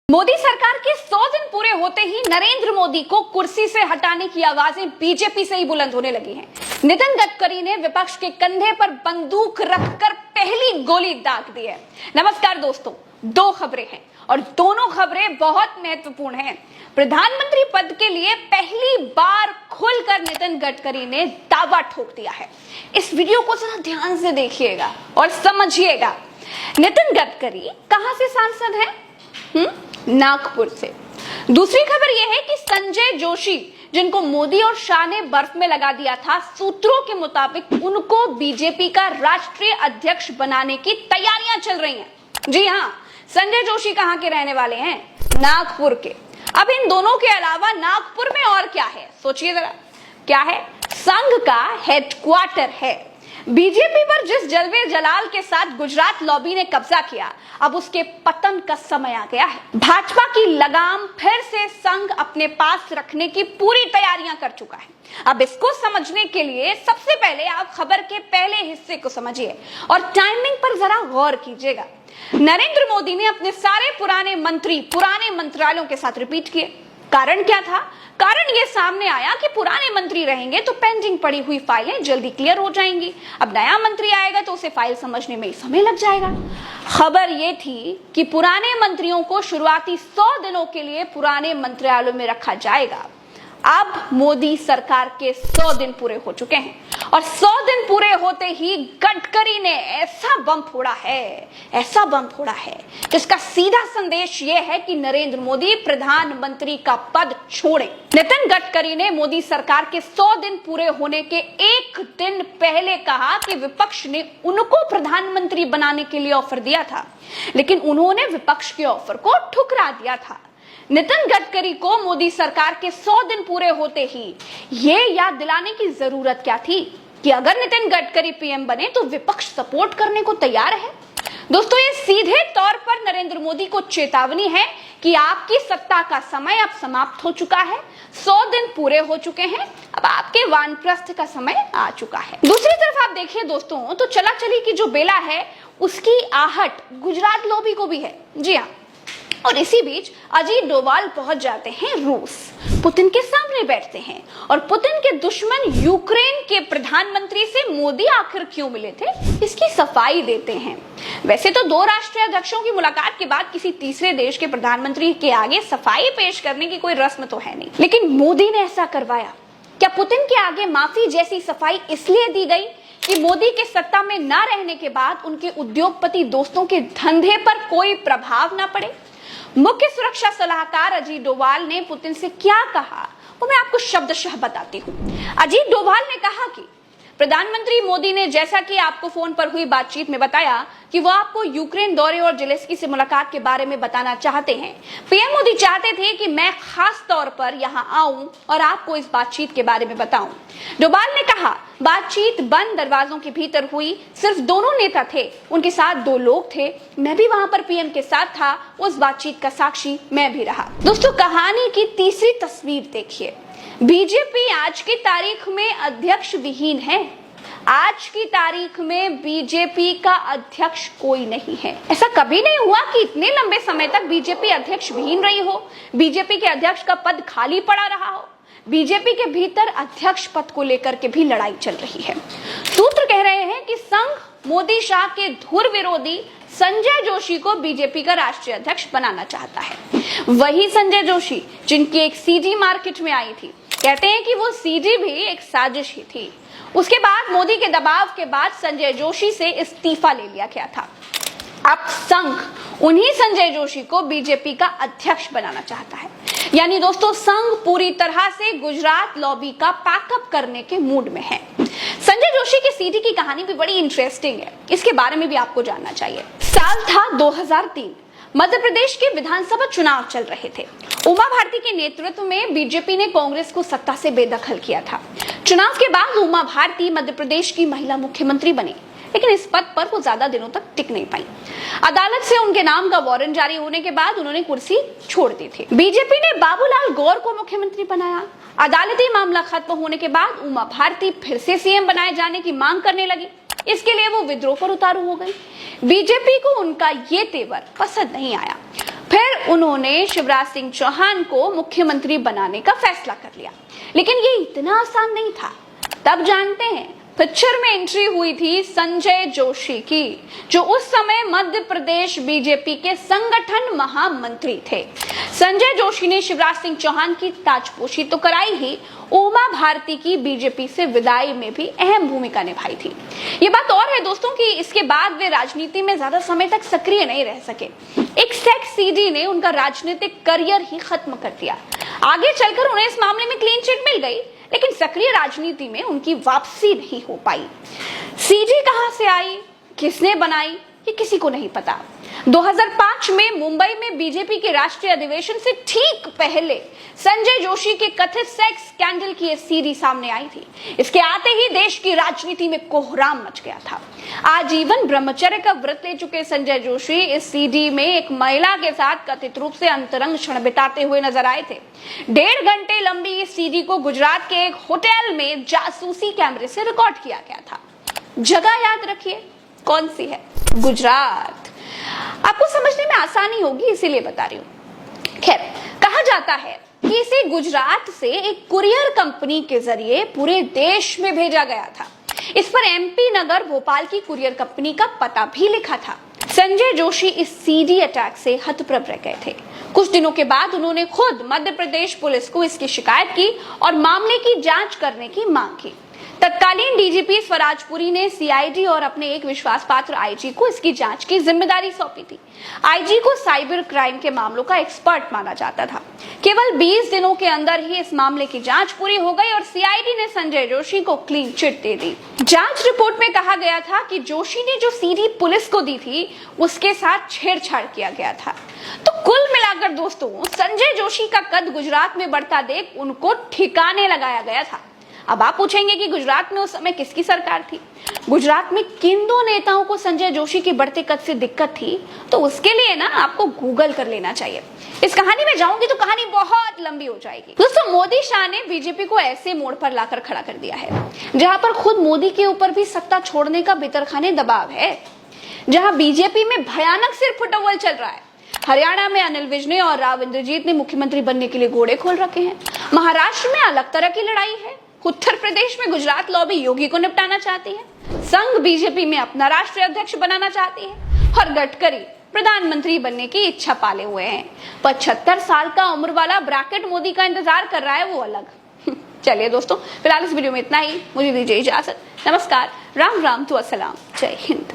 मोदी सरकार के 100 दिन पूरे होते ही नरेंद्र मोदी को कुर्सी से हटाने की आवाजें बीजेपी से ही बुलंद होने लगी हैं। नितिन गडकरी ने विपक्ष के कंधे पर बंदूक रखकर पहली गोली दाग दी है। नमस्कार दोस्तों, दो खबरें हैं और दोनों खबरें बहुत महत्वपूर्ण हैं। प्रधानमंत्री पद के लिए पहली बार खुलकर नितिन गडकरी ने दावा ठोक दिया है। इस वीडियो को जरा ध्यान से देखिएगा और समझिएगा। नितिन गडकरी कहां से सांसद हैं? नागपुर से। दूसरी खबर यह है कि संजय जोशी, जिनको मोदी और शाह ने बर्फ में लगा दिया था, सूत्रों के मुताबिक उनको बीजेपी का राष्ट्रीय अध्यक्ष बनाने की तैयारियां चल रही हैं। जी हां, संजय जोशी कहां के रहने वाले हैं? नागपुर के। अब इन दोनों के अलावा नागपुर में और क्या है, सोचिए जरा। क्या है? संघ का हेडक्वार्टर है। बीजेपी पर जिस जलवे जलाल के साथ गुजरात लॉबी ने कब्जा किया, अब उसके पतन का समय आ गया है। भाजपा की लगाम फिर से संघ अपने पास रखने की पूरी तैयारियां कर चुका है। अब इसको समझने के लिए सबसे पहले आप खबर के पहले हिस्से को समझिए और टाइमिंग पर जरा गौर कीजिएगा। नरेंद्र मोदी ने अपने सारे पुराने मंत्री पुराने मंत्रालयों के साथ रिपीट किए। कारण क्या था? कारण ये सामने आया कि पुराने मंत्री रहेंगे तो पेंडिंग पड़ी हुई फाइलें जल्दी क्लियर हो जाएंगी। अब नया मंत्री आएगा तो उसे फाइल समझने में समय लग जाएगा। खबर ये थी कि पुराने मंत्रियों को शुरुआती 100 दिनों के लिए पुराने मंत्रालयों में रखा जाएगा। अब मोदी सरकार के 100 दिन पूरे हो चुके हैं और 100 दिन पूरे होते ही गडकरी ने ऐसा बम फोड़ा है जिसका सीधा संदेश यह है कि नरेंद्र मोदी प्रधानमंत्री का पद छोड़े। नितिन गडकरी ने मोदी सरकार के 100 दिन पूरे होने के एक दिन पहले कहा कि विपक्ष ने उनको प्रधानमंत्री बनाने के लिए ऑफर दिया था, लेकिन उन्होंने विपक्ष के ऑफर को ठुकरा दिया था। नितिन गडकरी को मोदी सरकार के 100 दिन पूरे होते ही ये याद दिलाने की जरूरत क्या थी कि अगर नितिन गडकरी पीएम बने तो विपक्ष सपोर्ट करने को तैयार है। दोस्तों, ये सीधे तौर पर नरेंद्र मोदी को चेतावनी है कि आपकी सत्ता का समय अब समाप्त हो चुका है। 100 दिन पूरे हो चुके हैं, अब आपके वानप्रस्थ का समय आ चुका है। दूसरी तरफ आप देखिए दोस्तों, तो चला चली की जो बेला है उसकी आहट गुजरात लॉबी को भी है। जी हाँ, और इसी बीच अजीत डोभाल पहुंच जाते हैं रूस, पुतिन के सामने बैठते हैं और पुतिन के दुश्मन यूक्रेन के प्रधानमंत्री से मोदी आखिर क्यों मिले थे इसकी सफाई देते हैं। वैसे तो दो राष्ट्रीय अध्यक्षों की मुलाकात के बाद किसी तीसरे देश के प्रधानमंत्री के आगे सफाई पेश करने की कोई रस्म तो है नहीं, लेकिन मोदी ने ऐसा करवाया। क्या पुतिन के आगे माफी जैसी सफाई इसलिए दी गई कि मोदी के सत्ता में न रहने के बाद उनके उद्योगपति दोस्तों के धंधे पर कोई प्रभाव न पड़े? मुख्य सुरक्षा सलाहकार अजीत डोभाल ने पुतिन से क्या कहा वो मैं आपको शब्दशः बताती हूँ। अजीत डोभाल ने कहा कि प्रधानमंत्री मोदी ने जैसा कि आपको फोन पर हुई बातचीत में बताया कि वो आपको यूक्रेन दौरे और जेलेंस्की से मुलाकात के बारे में बताना चाहते हैं। पीएम मोदी चाहते थे कि मैं खास तौर पर यहाँ आऊं और आपको इस बातचीत के बारे में बताऊं। डोभाल ने कहा, बातचीत बंद दरवाजों के भीतर हुई, सिर्फ दोनों नेता थे, उनके साथ 2 लोग थे, मैं भी वहां पर पीएम के साथ था, उस बातचीत का साक्षी मैं भी रहा। दोस्तों, कहानी की तीसरी तस्वीर देखिए। बीजेपी आज की तारीख में अध्यक्ष विहीन है। आज की तारीख में बीजेपी का अध्यक्ष कोई नहीं है। ऐसा कभी नहीं हुआ कि इतने लंबे समय तक बीजेपी अध्यक्ष विहीन रही हो, बीजेपी के अध्यक्ष का पद खाली पड़ा रहा हो। बीजेपी के भीतर अध्यक्ष पद को लेकर के भी लड़ाई चल रही है। सूत्र कह रहे हैं कि संघ मोदी शाह के धुर विरोधी संजय जोशी को बीजेपी का राष्ट्रीय अध्यक्ष बनाना चाहता है। वही संजय जोशी जिनकी एक सीडी मार्केट में आई थी। कहते हैं कि वो सीडी भी एक साजिश ही थी। उसके बाद मोदी के दबाव के बाद संजय जोशी से इस्तीफा ले लिया गया था। अब संघ उन्हीं संजय जोशी को बीजेपी का अध्यक्ष बनाना चाहता है। यानी दोस्तों, संघ पूरी तरह से गुजरात लॉबी का पैकअप करने के मूड में है। संजय जोशी की सीडी की कहानी भी बड़ी इंटरेस्टिंग है, इसके बारे में भी आपको जानना चाहिए। साल था 2003, मध्य प्रदेश के विधानसभा चुनाव चल रहे थे। उमा भारती के नेतृत्व में बीजेपी ने कांग्रेस को सत्ता से बेदखल किया था। चुनाव के बाद उमा भारती मध्य प्रदेश की महिला मुख्यमंत्री बनी, लेकिन इस पद पर वो ज्यादा दिनों तक टिक नहीं पाई। अदालत से उनके नाम का वारंट जारी होने के बाद उन्होंने कुर्सी छोड़ दी थी। बीजेपी ने बाबूलाल गौर को मुख्यमंत्री बनाया। अदालती मामला खत्म होने के बाद उमा भारती फिर से सीएम बनाए जाने की मांग करने लगी। इसके लिए वो विद्रोह पर उतारू हो गई। बीजेपी को उनका ये तेवर पसंद नहीं आया। फिर उन्होंने शिवराज सिंह चौहान को मुख्यमंत्री बनाने का फैसला कर लिया। लेकिन ये इतना आसान नहीं था। तब जानते हैं, पिक्चर में एंट्री हुई थी संजय जोशी की, जो उस समय मध्य प्रदेश बीजेपी के संगठन महामंत्री थे। संजय जोशी ने शिवराज सिंह चौहान की ताजपोशी तो कराई ही, उमा भारती की बीजेपी से विदाई में भी अहम भूमिका निभाई थी। ये बात और है दोस्तों कि इसके बाद वे राजनीति में ज्यादा समय तक सक्रिय नहीं रह सके। एक सेक्स सीडी ने उनका राजनीतिक करियर ही खत्म कर दिया। आगे चलकर उन्हें इस मामले में क्लीन चिट मिल गई, लेकिन सक्रिय राजनीति में उनकी वापसी नहीं हो पाई। सीडी कहां से आई, किसने बनाई, ये किसी को नहीं पता। 2005 में मुंबई में बीजेपी के राष्ट्रीय अधिवेशन से ठीक पहले संजय जोशी के कथित सेक्स स्कैंडल की ये सीडी सामने आई थी। इसके आते ही देश की राजनीति में कोहराम मच गया था। आजीवन ब्रह्मचर्य का व्रत ले चुके संजय जोशी इस सीडी में एक महिला के साथ कथित रूप से अंतरंग क्षण बिताते हुए नजर आए थे। 1.5 घंटे लंबी इस सीडी को गुजरात के एक होटल में जासूसी कैमरे से रिकॉर्ड किया गया था। जगह याद रखिए, कौन सी है? गुजरात। आपको समझने में आसानी होगी इसीलिए बता रही हूं। खैर, कहा जाता है कि इसे गुजरात से एक कुरियर कंपनी के जरिए पूरे देश में भेजा गया था। इस पर एमपी नगर भोपाल की कुरियर कंपनी का पता भी लिखा था। संजय जोशी इस सीडी अटैक से हतप्रभ रह गए थे। कुछ दिनों के बाद उन्होंने खुद मध्य प्रदेश पुलिस को इसकी शिकायत की और मामले की जांच करने की मांग की। तत्कालीन डीजीपी स्वराजपुरी ने सीआईडी और अपने एक विश्वास पात्र आईजी को इसकी जांच की जिम्मेदारी सौंपी थी। आईजी को साइबर क्राइम के मामलों का एक्सपर्ट माना जाता था। केवल 20 दिनों के अंदर ही इस मामले की जांच पूरी हो गई और सीआईडी ने संजय जोशी को क्लीन चिट दे दी। जांच रिपोर्ट में कहा गया था कि जोशी ने जो सीडी पुलिस को दी थी, उसके साथ छेड़छाड़ किया गया था। तो कुल मिलाकर दोस्तों, संजय जोशी का कद गुजरात में बढ़ता देख उनको ठिकाने लगाया गया था। अब आप पूछेंगे कि गुजरात में उस समय किसकी सरकार थी? गुजरात में किन दो नेताओं को संजय जोशी के बढ़ते कद से दिक्कत थी? तो उसके लिए ना आपको गूगल कर लेना चाहिए। इस कहानी में जाऊंगी तो कहानी बहुत लंबी हो जाएगी। दोस्तों, मोदी शाह ने बीजेपी को ऐसे मोड़ पर लाकर खड़ा कर दिया है जहां पर खुद मोदी के ऊपर भी सत्ता छोड़ने का बेतरखाने दबाव है, जहां बीजेपी में भयानक सिर फुटबॉल चल रहा है। हरियाणा में अनिल विज ने और राव इंद्रजीत ने मुख्यमंत्री बनने के लिए घोड़े खोल रखे हैं। महाराष्ट्र में अलग तरह की लड़ाई है। उत्तर प्रदेश में गुजरात लॉबी योगी को निपटाना चाहती है। संघ बीजेपी में अपना राष्ट्रीय अध्यक्ष बनाना चाहती है और गडकरी प्रधानमंत्री बनने की इच्छा पाले हुए हैं। 75 साल का उम्र वाला ब्रैकेट मोदी का इंतजार कर रहा है, वो अलग। चलिए दोस्तों, फिलहाल इस वीडियो में इतना ही। मुझे दीजिए इजाजत। नमस्कार, राम राम तो अस्सलाम, जय हिंद।